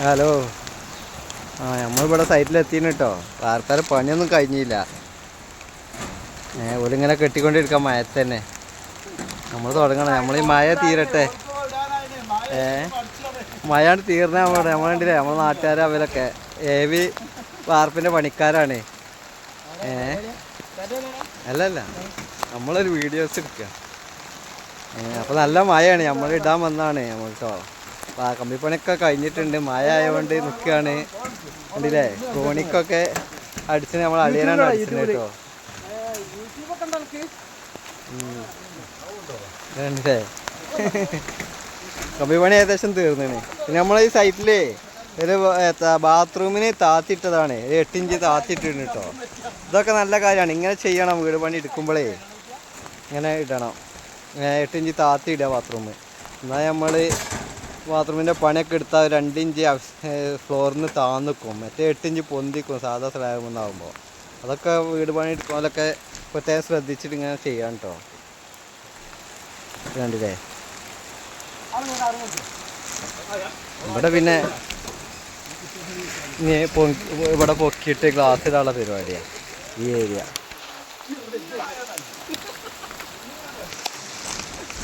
Hello. നമ്മളിവിടെ സൈറ്റിലെത്തിന് കേട്ടോ. വാർത്താരെ പണിയൊന്നും കഴിഞ്ഞില്ല. ഒരിങ്ങനെ കെട്ടിക്കൊണ്ടിരിക്കാം മഴത്ത് തന്നെ. നമ്മൾ തുടങ്ങണം. നമ്മൾ ഈ മഴ തീരട്ടെ. മഴയാണ് തീർന്നാൽ നമ്മളുണ്ടില്ലേ നമ്മളെ നാട്ടുകാർ അവരൊക്കെ ഏവി വാർപ്പിൻ്റെ പണിക്കാരാണ്. അല്ലല്ല, നമ്മളൊരു വീഡിയോസ് എടുക്കുക. അപ്പോൾ നല്ല മഴയാണ്. നമ്മൾ ഇടാൻ വന്നതാണ് നമ്മൾക്കോ. കമ്പിപ്പണിയൊക്കെ കഴിഞ്ഞിട്ടുണ്ട്. മഴ ആയതുകൊണ്ട് നിൽക്കുകയാണ്. കണ്ടില്ലേ, കോണിക്കൊക്കെ അടിച്ചിട്ട് നമ്മൾ അളിയനാണ് അടിച്ചിട്ടുണ്ട് കേട്ടോ. കണ്ടില്ലേ, കമ്പിപ്പണി ഏകദേശം തീർന്നാണ്. പിന്നെ നമ്മളെ ഈ സൈറ്റിലേ ഒരു ബാത്റൂമിന് താത്തിയിട്ടതാണ്. 8 ഇഞ്ച് താത്തിയിട്ടുണ്ട് കേട്ടോ. ഇതൊക്കെ നല്ല കാര്യമാണ്. ഇങ്ങനെ ചെയ്യണം. വീട് പണി എടുക്കുമ്പോഴേ ഇങ്ങനെ ഇടണം. 8 ഇഞ്ച് താത്തി ഇടുക ബാത്റൂം. എന്നാൽ നമ്മൾ ബാത്റൂമിൻ്റെ പണിയൊക്കെ എടുത്താൽ 2 ഇഞ്ച് ഫ്ലോറിൽ നിന്ന് താന്നിക്കും. മറ്റേ 8 ഇഞ്ച് പൊന്തിക്കും സാധാ സ്ലാബൊന്നാകുമ്പോൾ. അതൊക്കെ വീട് പണി എടുക്കുമ്പോഴൊക്കെ പ്രത്യേകം ശ്രദ്ധിച്ചിട്ട് ഇങ്ങനെ ചെയ്യാൻ കേട്ടോ. കണ്ടില്ലേ, ഇവിടെ പിന്നെ ഇവിടെ പൊക്കിയിട്ട് ഗ്ലാസ് ഇടാനുള്ള പരിപാടിയാണ് ഈ ഏരിയ.